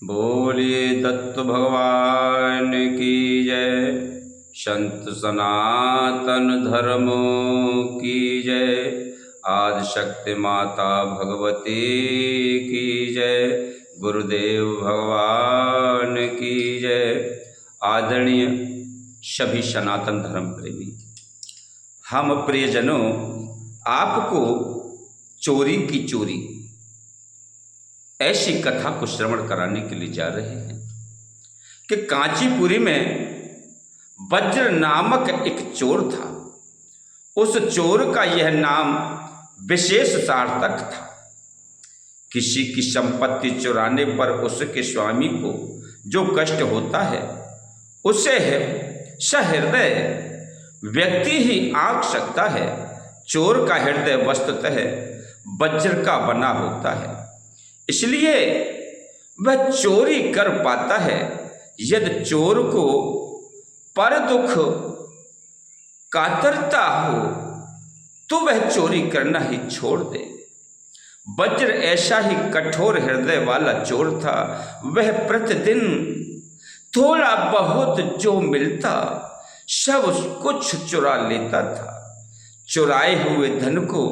बोलिए दत्त भगवान की जय। संत सनातन धर्म की जय। आदि शक्ति माता भगवती की जय। गुरुदेव भगवान की जय। आदरणीय सभी सनातन धर्म प्रेमी, हम प्रियजनों आपको चोरी की चोरी ऐसी कथा को श्रवण कराने के लिए जा रहे हैं कि कांचीपुरी में वज्र नामक एक चोर था। उस चोर का यह नाम विशेष सार्थक था। किसी की संपत्ति चुराने पर उसके स्वामी को जो कष्ट होता है उसे सहृदय व्यक्ति ही आंक सकता है। चोर का हृदय वस्तुतः वज्र का बना होता है, इसलिए वह चोरी कर पाता है। यदि चोर को पर दुख कातरता हो तो वह चोरी करना ही छोड़ दे। वज्र ऐसा ही कठोर हृदय वाला चोर था। वह प्रतिदिन थोड़ा बहुत जो मिलता सब कुछ चुरा लेता था। चुराए हुए धन को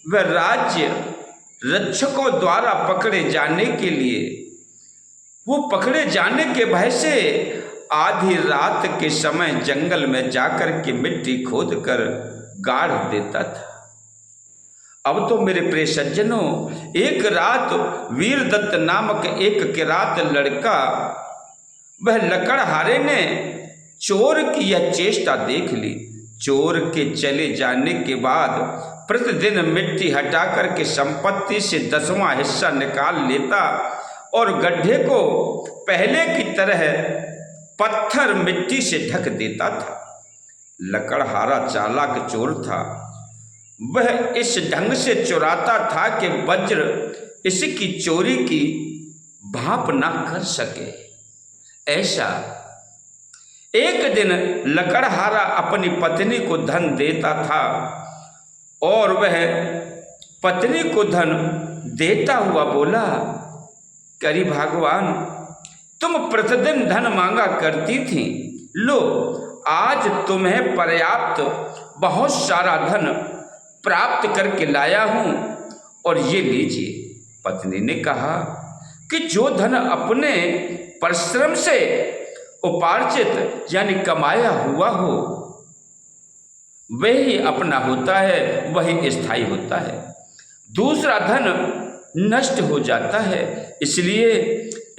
वह राज्य रक्षकों द्वारा पकड़े जाने के लिए पकड़े जाने के भय से आधी रात के समय जंगल में जाकर के मिट्टी खोद कर गाड़ देता था। अब तो मेरे प्रिय सज्जनों, एक रात वीरदत्त नामक एक किरात लड़का, वह लकड़हारे ने चोर की यह चेष्टा देख ली। चोर के चले जाने के बाद प्रतिदिन मिट्टी हटा करके संपत्ति से 10वां हिस्सा निकाल लेता और गड्ढे को पहले की तरह पत्थर मिट्टी से ढक देता था। लकड़हारा चालाक चोर था। वह इस ढंग से चुराता था कि वज्र इसकी चोरी की भाप ना कर सके। ऐसा एक दिन लकड़हारा अपनी पत्नी को धन देता था और वह पत्नी को धन देता हुआ बोला, करी भगवान, तुम प्रतिदिन धन मांगा करती थी, लो आज तुम्हें पर्याप्त बहुत सारा धन प्राप्त करके लाया हूं और ये लीजिए। पत्नी ने कहा कि जो धन अपने परिश्रम से उपार्जित यानी कमाया हुआ हो वही अपना होता है, वही स्थायी होता है। दूसरा धन नष्ट हो जाता है, इसलिए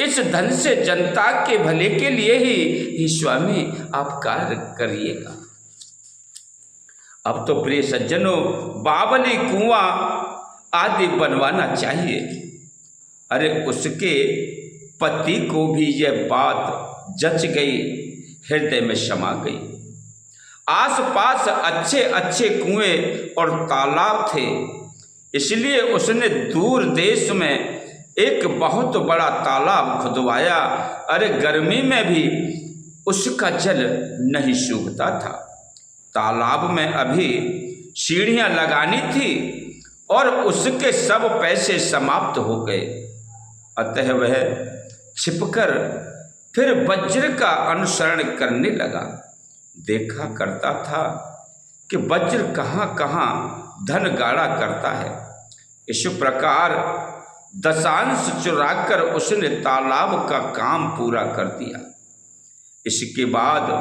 इस धन से जनता के भले के लिए ही स्वामी आप कार्य करिएगा। अब तो प्रिय सज्जनों, बावली कुआं आदि बनवाना चाहिए। अरे उसके पति को भी यह बात जच गई, हृदय में समा गई। आसपास अच्छे अच्छे कुएं और तालाब थे, इसलिए उसने दूर देश में एक बहुत बड़ा तालाब खुदवाया। अरे गर्मी में भी उसका जल नहीं सूखता था। तालाब में अभी सीढ़ियां लगानी थी और उसके सब पैसे समाप्त हो गए। अतः वह छिपकर फिर वज्र का अनुसरण करने लगा। देखा करता था कि वज्र कहाँ कहाँ धन गाड़ा करता है। इस प्रकार दशांश चुराकर उसने तालाब का काम पूरा कर दिया। इसके बाद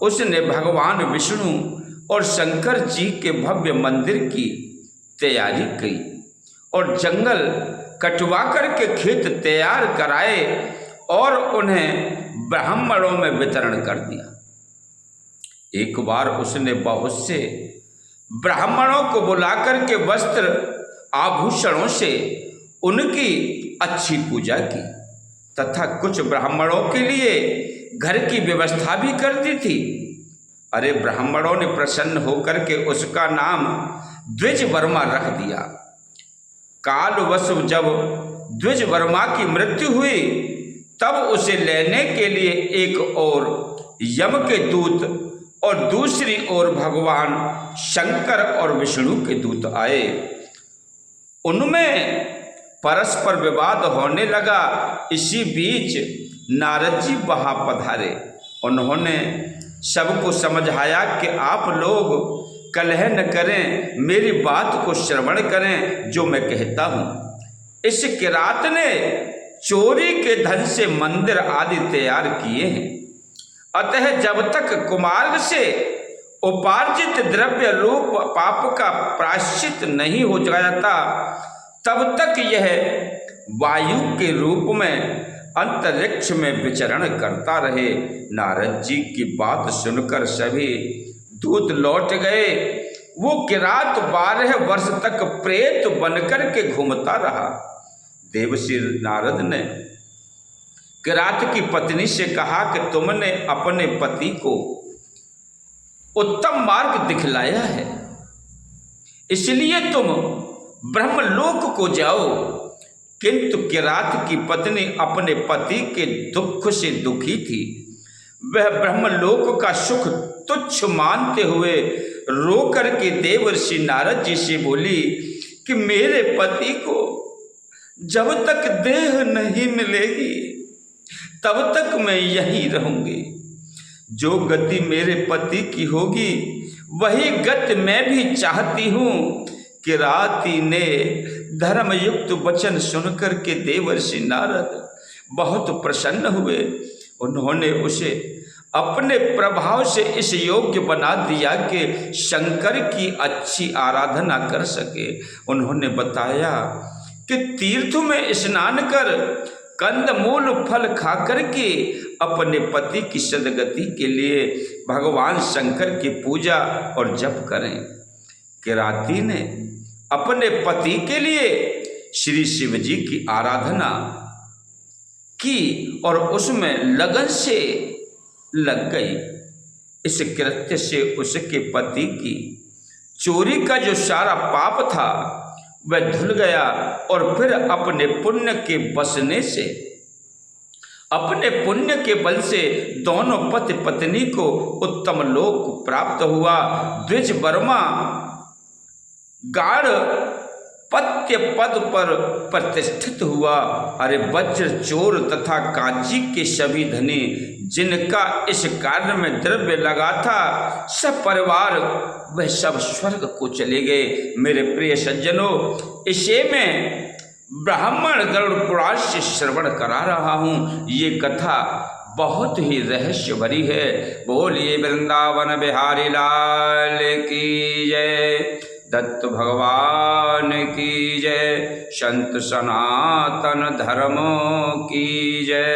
उसने भगवान विष्णु और शंकर जी के भव्य मंदिर की तैयारी की और जंगल कटवा करके खेत तैयार कराए और उन्हें ब्राह्मणों में वितरण कर दिया। एक बार उसने बहुत से ब्राह्मणों को बुलाकर के वस्त्र आभूषणों से उनकी अच्छी पूजा की तथा कुछ ब्राह्मणों के लिए घर की व्यवस्था भी कर दी थी। अरे ब्राह्मणों ने प्रसन्न होकर के उसका नाम द्विज वर्मा रख दिया। कालवश जब द्विज वर्मा की मृत्यु हुई तब उसे लेने के लिए एक ओर यम के दूत और दूसरी ओर भगवान शंकर और विष्णु के दूत आए। उनमें परस्पर विवाद होने लगा। इसी बीच नारद जी वहां पधारे। उन्होंने सबको समझाया कि आप लोग कलह न करें, मेरी बात को श्रवण करें जो मैं कहता हूं। इस किरात ने चोरी के धन से मंदिर आदि तैयार किए हैं, अतः जब तक कुमार्ग से उपार्जित द्रव्य रूप पाप का प्रायश्चित नहीं हो जाता, तब तक यह वायु के रूप में अंतरिक्ष में विचरण करता रहे। नारद जी की बात सुनकर सभी दूत लौट गए। वो किरात 12 वर्ष तक प्रेत बनकर के घूमता रहा। देवर्षि नारद ने किरात की पत्नी से कहा कि तुमने अपने पति को उत्तम मार्ग दिखलाया है, इसलिए तुम ब्रह्मलोक को जाओ। किंतु किरात की पत्नी अपने पति के दुख से दुखी थी। वह ब्रह्मलोक का सुख तुच्छ मानते हुए रो करके देवर्षि नारद जी से बोली कि मेरे पति को जब तक देह नहीं मिलेगी तब तक मैं यहीं रहूंगी। जो गति मेरे पति की होगी वही गति मैं भी चाहती हूँ। किराती ने धर्मयुक्त वचन सुनकर के देवर्षि नारद बहुत प्रसन्न हुए। उन्होंने उसे अपने प्रभाव से इस योग्य बना दिया कि शंकर की अच्छी आराधना कर सके। उन्होंने बताया कि तीर्थ में स्नान कर कंदमूल फल खा करके अपने पति की सदगति के लिए भगवान शंकर की पूजा और जप करें। किराती ने अपने पति के लिए श्री शिव जी की आराधना की और उसमें लगन से लग गई। इस कृत्य से उसके पति की चोरी का जो सारा पाप था वह धुल गया और फिर अपने पुण्य के बसने से, अपने पुण्य के बल से दोनों पति पत्नी को उत्तम लोक प्राप्त हुआ। द्विज वर्मा गाढ़ पत्य पद पर प्रतिष्ठित हुआ। अरे वज्र चोर तथा कांची के सभी धनी जिनका इस कार्य में द्रव्य लगा था, सब परिवार वह सब स्वर्ग को चले गए। मेरे प्रिय सज्जनों, इसे मैं ब्राह्मण गरुड़ पुराण से श्रवण करा रहा हूँ। ये कथा बहुत ही रहस्य भरी है। बोलिए वृंदावन बिहारी लाल की जय, दत्त भगवान की जय, संत सनातन धर्म की जय।